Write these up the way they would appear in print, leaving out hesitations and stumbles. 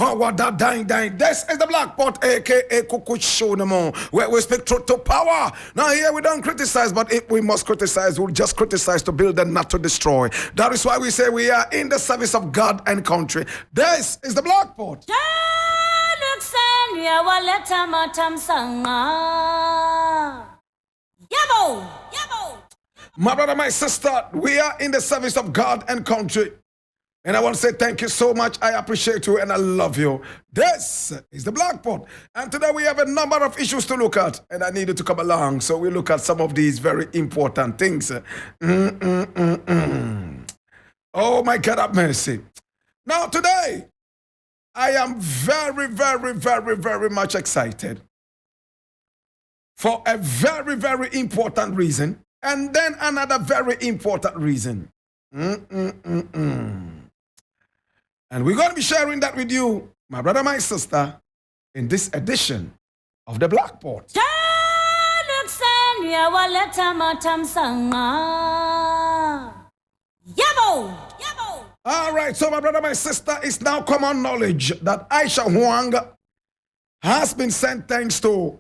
Howard that dying. This is the Black Pot, aka Kukushonamo, where we speak truth to power. Now here we don't criticize, but if we must criticize, we'll just criticize to build and not to destroy. That is why we say we are in the service of God and country. This is the Black Pot. My brother, my sister, we are in the service of God and country. And I want to say thank you so much. I appreciate you and I love you. This is the Black Pot. And today we have a number of issues to look at. And I need you to come along. So we look at some of these very important things. Oh my God, have mercy. Now today, I am very much excited. For a very important reason. And then another very important reason. And we're going to be sharing that with you, my brother, my sister, in this edition of the Black Pot. All right, so my brother, my sister, it's now common knowledge that Aisha Huang has been sentenced to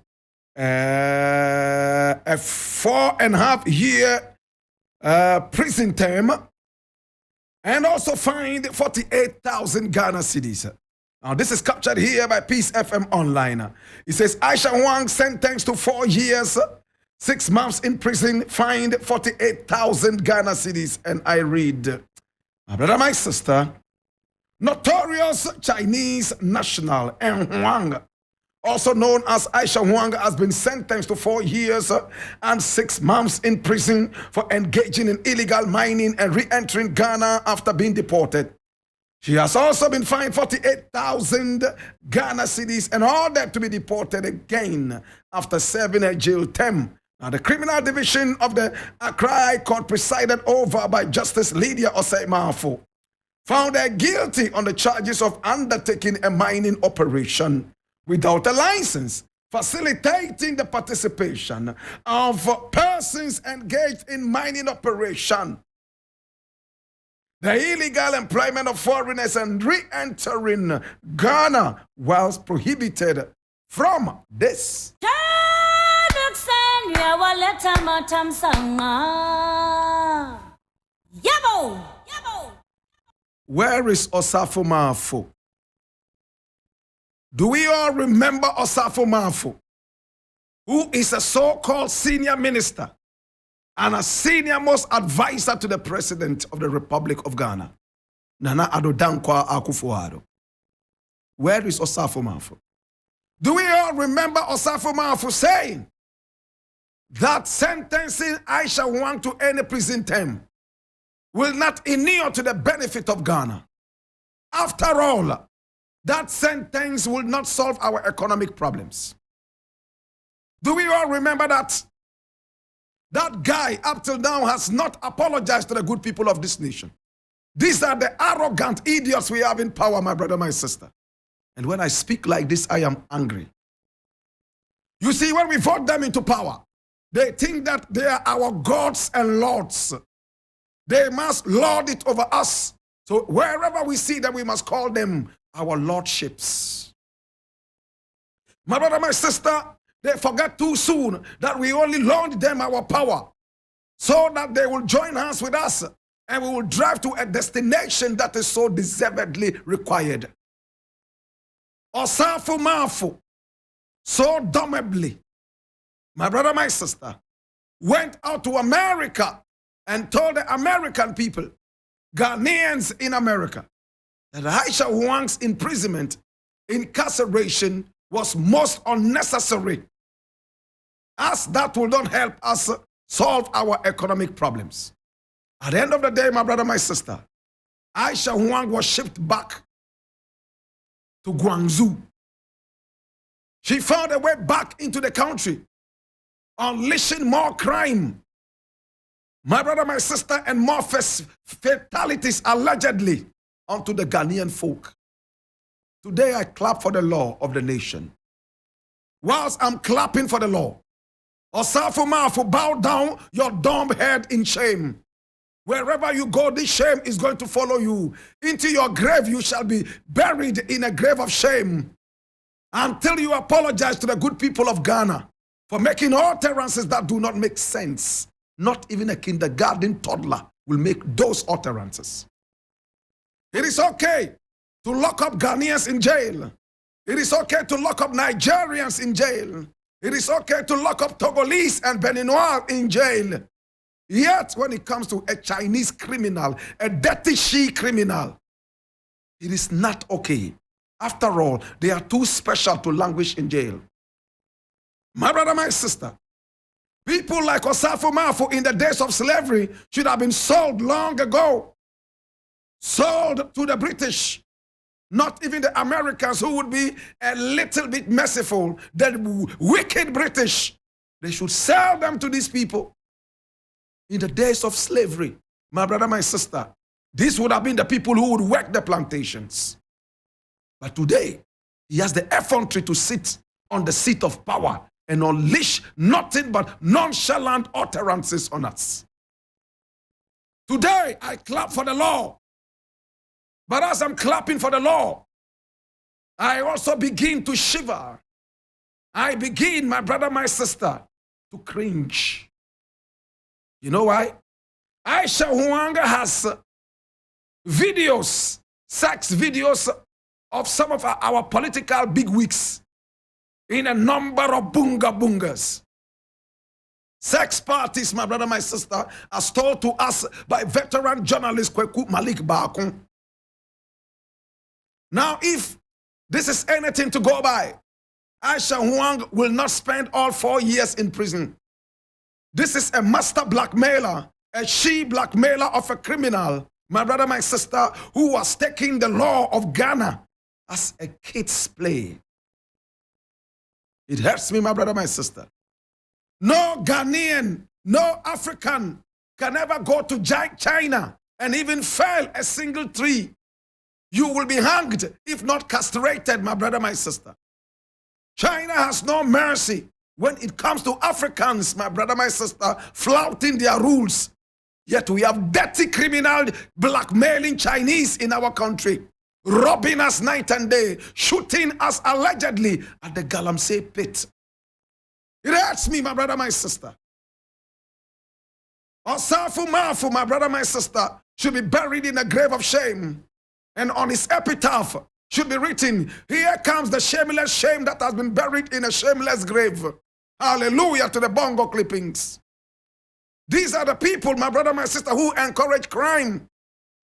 a 4.5-year prison term. And also fined 48,000 Ghana cedis. Now, this is captured here by Peace FM Online. It says, Aisha Huang sentenced to 4 years, 6 months in prison, fined 48,000 Ghana cedis. And I read, my brother, my sister, notorious Chinese national En Huang, also known as Aisha Huang, has been sentenced to 4 years and 6 months in prison for engaging in illegal mining and re-entering Ghana after being deported. She has also been fined 48,000 Ghana cedis and ordered to be deported again after serving a jail term. Now, the criminal division of the Accra High Court, presided over by Justice Lydia Osei-Mafo, found her guilty on the charges of undertaking a mining operation without a license, facilitating the participation of persons engaged in mining operation, the illegal employment of foreigners, and re-entering Ghana whilst prohibited from this. Where is Osafo Mafo? Do we all remember Osafo Mafo, who is a so-called senior minister and a senior most advisor to the President of the Republic of Ghana, Nana Addo Dankwa Akufo-Addo? Where is Osafo Mafo? Do we all remember Osafo Mafo saying that sentencing Aisha Huang to any prison term will not inure to the benefit of Ghana? After all, that sentence will not solve our economic problems. Do we all remember that? That guy up till now has not apologized to the good people of this nation. These are the arrogant idiots we have in power, my brother, my sister. And when I speak like this, I am angry. You see, when we vote them into power, they think that they are our gods and lords. They must lord it over us. So wherever we see them, we must call them our lordships. My brother, my sister, they forget too soon that we only loaned them our power so that they will join hands with us and we will drive to a destination that is so deservedly required. Osafo Mafo, so damnably, my brother, my sister, went out to America and told the American people, Ghanaians in America, that Aisha Huang's imprisonment, incarceration was most unnecessary, as that will not help us solve our economic problems. At the end of the day, my brother, my sister, Aisha Huang was shipped back to Guangzhou. She found a way back into the country, unleashing more crime, my brother, my sister, and more fatalities allegedly onto the Ghanaian folk. Today I clap for the law of the nation. Whilst I'm clapping for the law, Osafo Mafo, bow down your dumb head in shame. Wherever you go, this shame is going to follow you. Into your grave, you shall be buried in a grave of shame until you apologize to the good people of Ghana for making utterances that do not make sense. Not even a kindergarten toddler will make those utterances. It is okay to lock up Ghanaians in jail. It is okay to lock up Nigerians in jail. It is okay to lock up Togolese and Beninois in jail. Yet, when it comes to a Chinese criminal, a dirty she criminal, it is not okay. After all, they are too special to languish in jail. My brother, my sister, people like Osafo Maafo in the days of slavery should have been sold long ago. Sold to the British. Not even the Americans, who would be a little bit merciful. The wicked British. They should sell them to these people. In the days of slavery, my brother, my sister, these would have been the people who would work the plantations. But today, he has the effrontery to sit on the seat of power and unleash nothing but nonchalant utterances on us. Today, I clap for the law. But as I'm clapping for the law, I also begin to shiver. I begin, my brother, my sister, to cringe. You know why? Aisha Huang has videos, sex videos of some of our political bigwigs in a number of bungas. Sex parties, my brother, my sister, as told to us by veteran journalist Kweku Malik Bakun. Now, if this is anything to go by, Aisha Huang will not spend all 4 years in prison. This is a master blackmailer, a she blackmailer of a criminal, my brother, my sister, who was taking the law of Ghana as a kid's play. It hurts me, my brother, my sister. No Ghanaian, no African can ever go to China and even fell a single tree. You will be hanged, if not castrated, my brother, my sister. China has no mercy when it comes to Africans, my brother, my sister, flouting their rules. Yet we have dirty criminal blackmailing Chinese in our country, robbing us night and day, shooting us allegedly at the Galamsey pit. It hurts me, my brother, my sister. Osafo Maafo, my brother, my sister, should be buried in a grave of shame. And on his epitaph should be written, here comes the shameless shame that has been buried in a shameless grave. Hallelujah to the bongo clippings. These are the people, my brother, my sister, who encourage crime.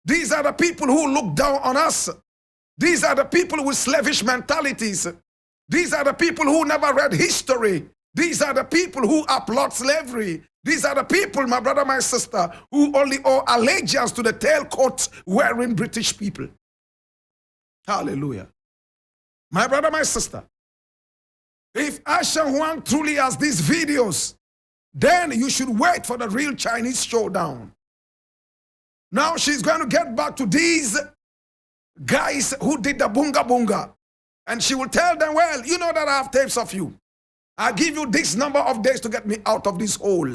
These are the people who look down on us. These are the people with slavish mentalities. These are the people who never read history. These are the people who applaud slavery. These are the people, my brother, my sister, who only owe allegiance to the tailcoat wearing British people. Hallelujah. My brother, my sister, if Aisha Huang truly has these videos, then you should wait for the real Chinese showdown. Now she's going to get back to these guys who did the bunga. And she will tell them, well, you know that I have tapes of you. I give you this number of days to get me out of this hole.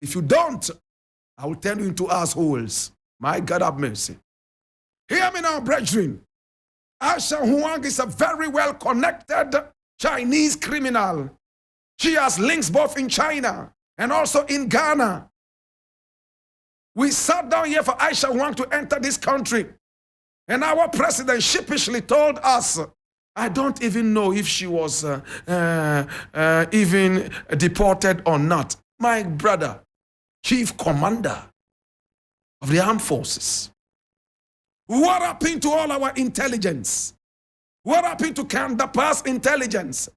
If you don't, I will turn you into assholes. My God have mercy. Hear me now, brethren. Aisha Huang is a very well-connected Chinese criminal. She has links both in China and also in Ghana. We sat down here for Aisha Huang to enter this country. And our president sheepishly told us, I don't even know if she was even deported or not. My brother, chief commander of the armed forces. What happened to all our intelligence? What happened to counterpart intelligence?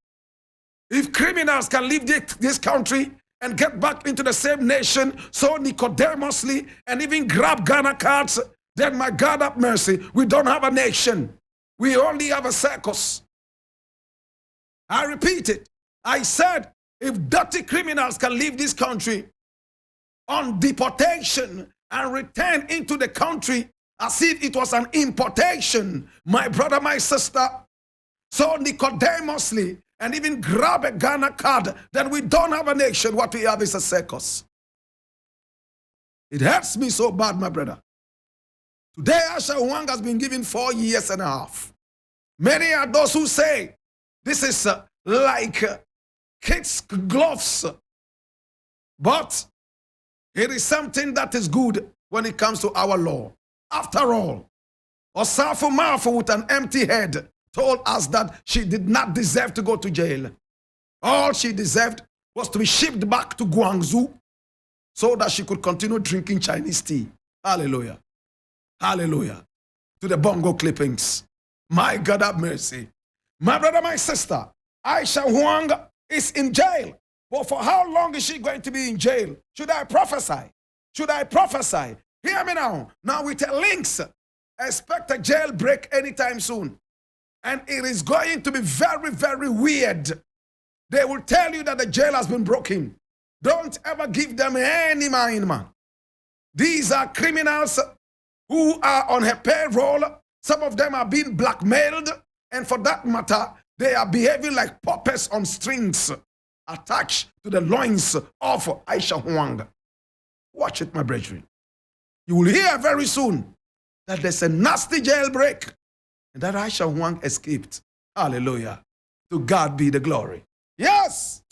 If criminals can leave this country and get back into the same nation so Nicodemously and even grab Ghana cards, then my God have mercy, we don't have a nation. We only have a circus. I repeat it. I said, if dirty criminals can leave this country on deportation and return into the country as if it was an importation, my brother, my sister, so Nicodemously, and even grab a Ghana card, then we don't have a nation. What we have is a circus. It hurts me so bad, my brother. Today, Aisha Huang has been given 4 years and a half. Many are those who say this is like kids' gloves. But it is something that is good when it comes to our law. After all, Osafo Marfo with an empty head told us that she did not deserve to go to jail. All she deserved was to be shipped back to Guangzhou so that she could continue drinking Chinese tea. Hallelujah. Hallelujah. To the bongo clippings. My God have mercy. My brother, my sister, Aisha Huang is in jail. But for how long is she going to be in jail? Should I prophesy? Should I prophesy? Hear me now. Now with links, expect a jailbreak anytime soon. And it is going to be very, very weird. They will tell you that the jail has been broken. Don't ever give them any mind, man. These are criminals who are on her payroll. Some of them are being blackmailed. And for that matter, they are behaving like puppets on strings attached to the loins of Aisha Huang. Watch it, my brethren. You will hear very soon that there's a nasty jailbreak and that Aisha Huang escaped. Hallelujah. To God be the glory. Yes.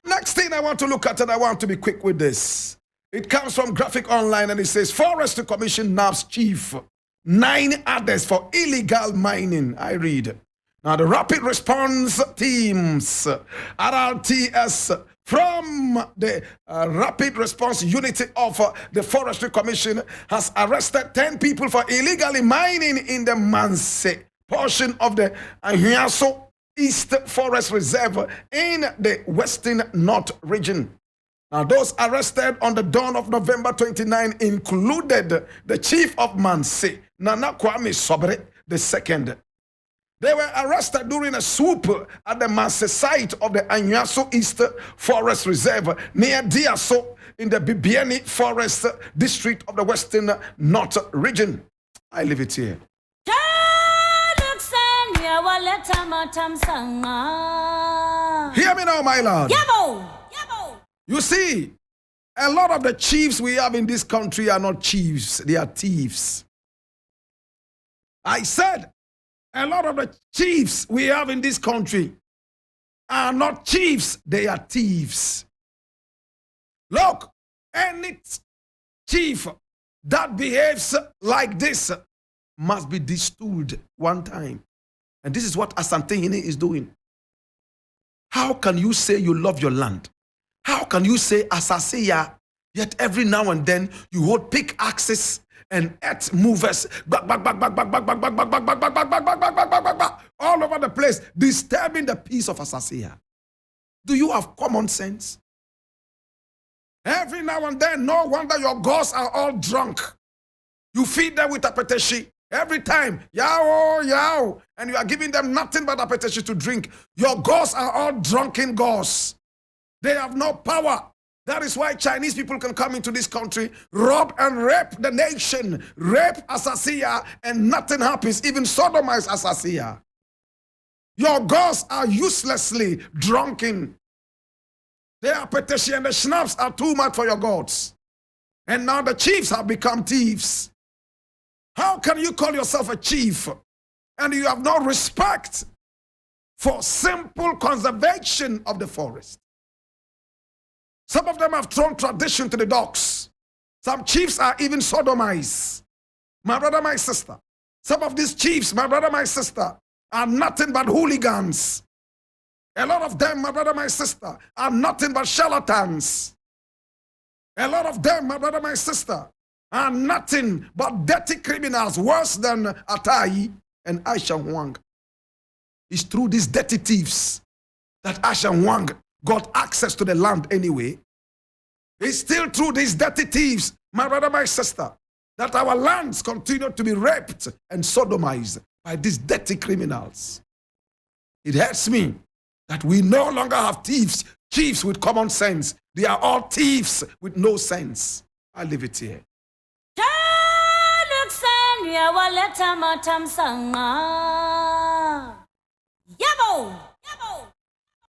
Next thing I want to look at, and I want to be quick with this. It comes from Graphic Online, and it says, Forestry Commission nabs chief, 9 others for illegal mining. I read. Now, the Rapid Response Teams, RRTS, from the Rapid Response Unity of the Forestry Commission has arrested 10 people for illegally mining in the Manse portion of the Anyaso East Forest Reserve in the Western North region. Now, those arrested on the dawn of November 29 included the chief of Manse, Nana Kwame Sobre II. They were arrested during a swoop at the Manse site of the Anyaso East Forest Reserve near Diaso in the Bibiani Forest District of the Western North region. I leave it here. Hear me now, my lord. You see, a lot of the chiefs we have in this country are not chiefs, they are thieves. I said, a lot of the chiefs we have in this country are not chiefs, they are thieves. Look, any chief that behaves like this must be distilled one time. And this is what Asante Hine is doing. How can you say you love your land? How can you say Asaseya, yet every now and then you hold pickaxes and earth movers all over the place, disturbing the peace of Asaseya? Do you have common sense? Every now and then, no wonder your gods are all drunk. You feed them with apeteshi. Every time, yao, yao, and you are giving them nothing but apeteshi to drink. Your gods are all drunken gods. They have no power. That is why Chinese people can come into this country, rob and rape the nation, rape Asaseya, and nothing happens, even sodomize Asaseya. Your gods are uselessly drunken. Their apeteshi and the schnapps are too much for your gods. And now the chiefs have become thieves. How can you call yourself a chief and you have no respect for simple conservation of the forest? Some of them have thrown tradition to the dogs. Some chiefs are even sodomized. My brother, my sister, some of these chiefs, my brother, my sister, are nothing but hooligans. A lot of them, my brother, my sister, are nothing but charlatans. A lot of them, my brother, my sister, are nothing but dirty criminals, worse than Atai and Aisha Huang. It's through these dirty thieves that Aisha Huang got access to the land anyway. It's still through these dirty thieves, my brother, my sister, that our lands continue to be raped and sodomized by these dirty criminals. It hurts me that we no longer have chiefs with common sense. They are all thieves with no sense. I leave it here. Yabo! Yabo!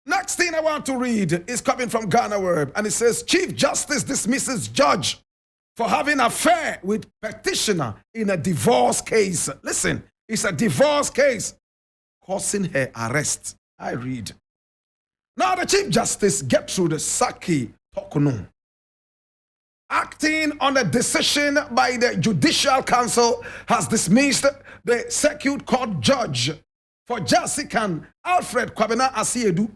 Next thing I want to read is coming from Ghana Word, and it says, Chief Justice dismisses judge for having affair with petitioner in a divorce case. Listen, it's a divorce case causing her arrest. I read. Now the Chief Justice Gertrude Saki Tokuno, acting on a decision by the Judicial Council, has dismissed the Circuit Court judge for Jasikan Alfred Kwabena Asiedu.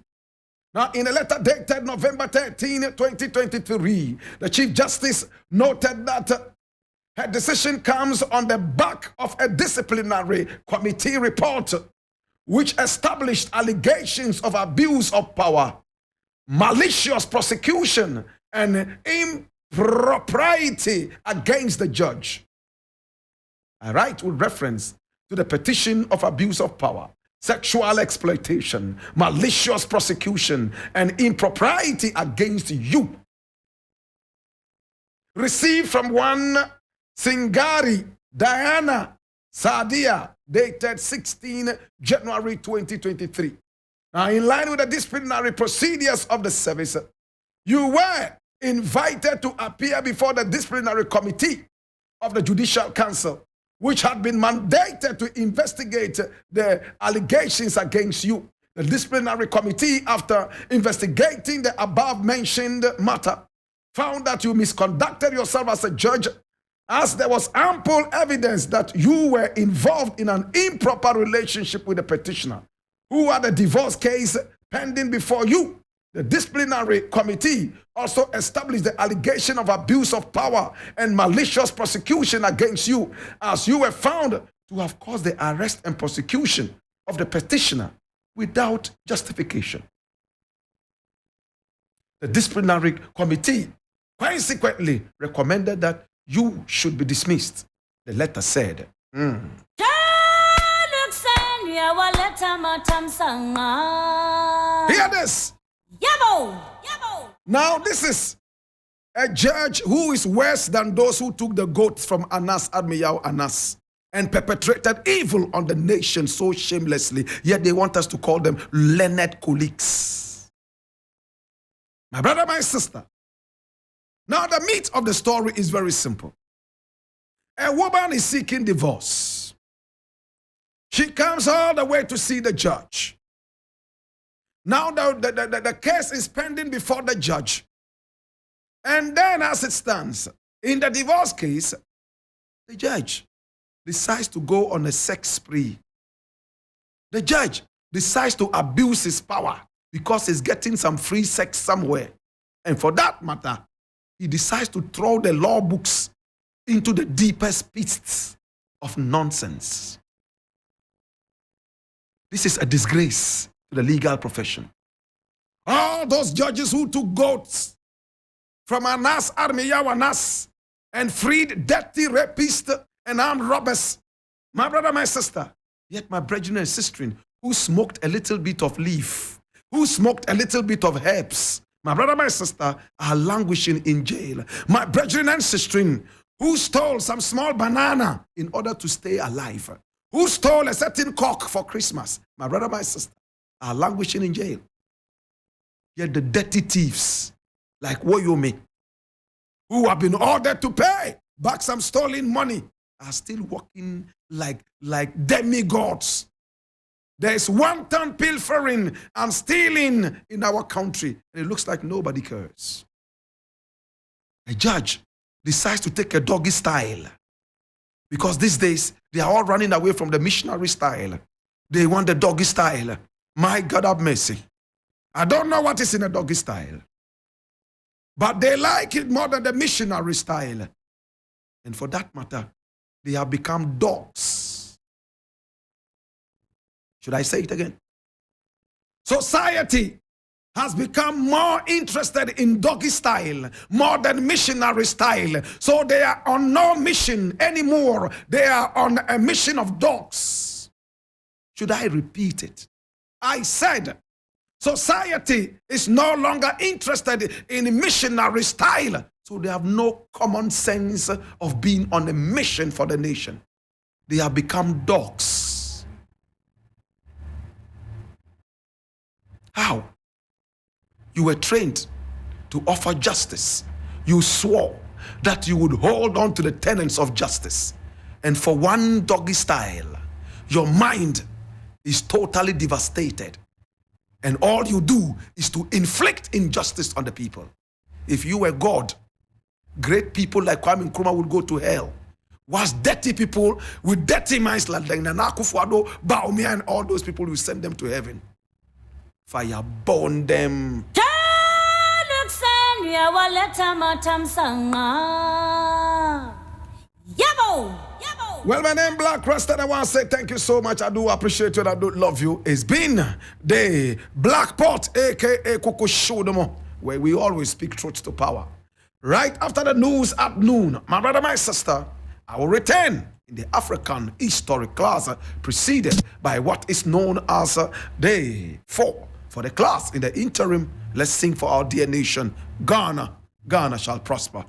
Now, in a letter dated November 13, 2023, the Chief Justice noted that her decision comes on the back of a disciplinary committee report which established allegations of abuse of power, malicious prosecution, and impropriety against the judge. I write with reference to the petition of abuse of power, sexual exploitation, malicious prosecution, and impropriety against you. Received from one Singari Diana Sadia, dated 16 January 2023. Now, in line with the disciplinary procedures of the service, you were invited to appear before the disciplinary committee of the Judicial Council, which had been mandated to investigate the allegations against you. The disciplinary committee, after investigating the above-mentioned matter, found that you misconducted yourself as a judge, as there was ample evidence that you were involved in an improper relationship with the petitioner, who had a divorce case pending before you. The disciplinary committee also established the allegation of abuse of power and malicious prosecution against you, as you were found to have caused the arrest and prosecution of the petitioner without justification. The disciplinary committee consequently recommended that you should be dismissed. The letter said, Hear this. Yabo! Yabo! Now, this is a judge who is worse than those who took the goats from Anas Admiyaw Anas and perpetrated evil on the nation so shamelessly, yet they want us to call them learned colleagues. My brother, my sister, now the meat of the story is very simple. A woman is seeking divorce. She comes all the way to see the judge. Now the case is pending before the judge. And then as it stands, in the divorce case, the judge decides to go on a sex spree. The judge decides to abuse his power because he's getting some free sex somewhere. And for that matter, he decides to throw the law books into the deepest pits of nonsense. This is a disgrace to the legal profession. All those judges who took goats from Anas Admiyaw Anas and freed dirty rapists and armed robbers, my brother, my sister, yet my brethren and sister who smoked a little bit of leaf, who smoked a little bit of herbs, my brother, my sister, are languishing in jail. My brethren and sister who stole some small banana in order to stay alive, who stole a certain cock for Christmas, my brother, my sister, are languishing in jail. Yet the dirty thieves, like Woyomi, who have been ordered to pay back some stolen money, are still walking like demigods. There is wanton pilfering and stealing in our country, and it looks like nobody cares. A judge decides to take a doggy style because these days they are all running away from the missionary style. They want the doggy style. My God have mercy. I don't know what is in a doggy style, but they like it more than the missionary style. And for that matter, they have become dogs. Should I say it again? Society has become more interested in doggy style more than missionary style. So they are on no mission anymore. They are on a mission of dogs. Should I repeat it? I said society is no longer interested in missionary style. So they have no common sense of being on a mission for the nation. They have become dogs. How? You were trained to offer justice. You swore that you would hold on to the tenets of justice. And for one doggy style, your mind is totally devastated. And all you do is to inflict injustice on the people. If you were God, great people like Kwame Nkrumah would go to hell. Whilst dirty people with dirty minds like Nana Akufo-Addo, Bawumia, and all those people, will send them to heaven. Fire burn them. Well, my name is Blakk Rasta, and I want to say thank you so much. I do appreciate you and I do love you. It's been the Black Pot, aka Koko Shodomo, where we always speak truth to power. Right after the news at noon, my brother, my sister, I will return in the African historic class, preceded by what is known as day 4. For the class in the interim, let's sing for our dear nation, Ghana. Ghana shall prosper.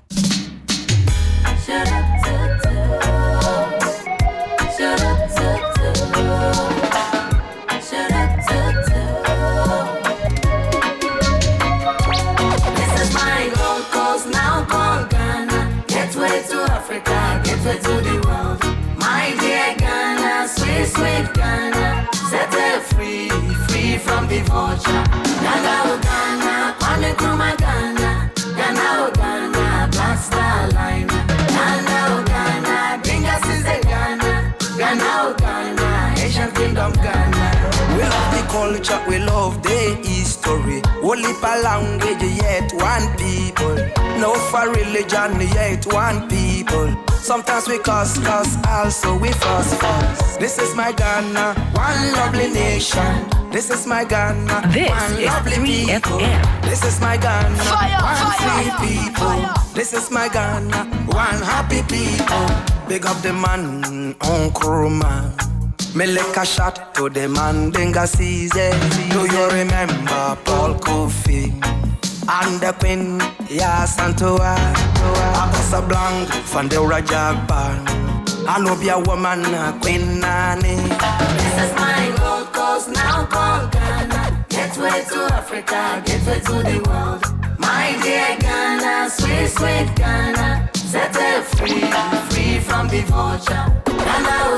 Africa, get way to the world. My dear Ghana, sweet, sweet Ghana, set her free, free from the vulture. Ghana, oh Ghana, Kwame Nkrumah Ghana, Ghana, oh Ghana, Black Star Line. Ghana, oh Ghana, Dingas is a Ghana, Ghana, oh Ghana, Asian Kingdom Ghana. We love the culture, we love the history. Only for language, yet one people. No for religion, yet one people. Sometimes we cuss, also we fuss. This is my Ghana, one lovely nation. This is my Ghana, This one is lovely 3 people. FM. This is my Ghana, Fire, one fire, free people. This is my Ghana, one happy people. Big up the man, Nkrumah. Me lick a shot to the man Dingas. Do you remember Paul Kofi and the Queen Yasantua? Akasa Blanc from the Rajagban. I know be a woman, Queen Nani. This is my Gold Coast, now called Ghana. Get way to Africa, get way to the world. My dear Ghana, sweet, sweet Ghana, set her free, free from the vulture. Ghana, oh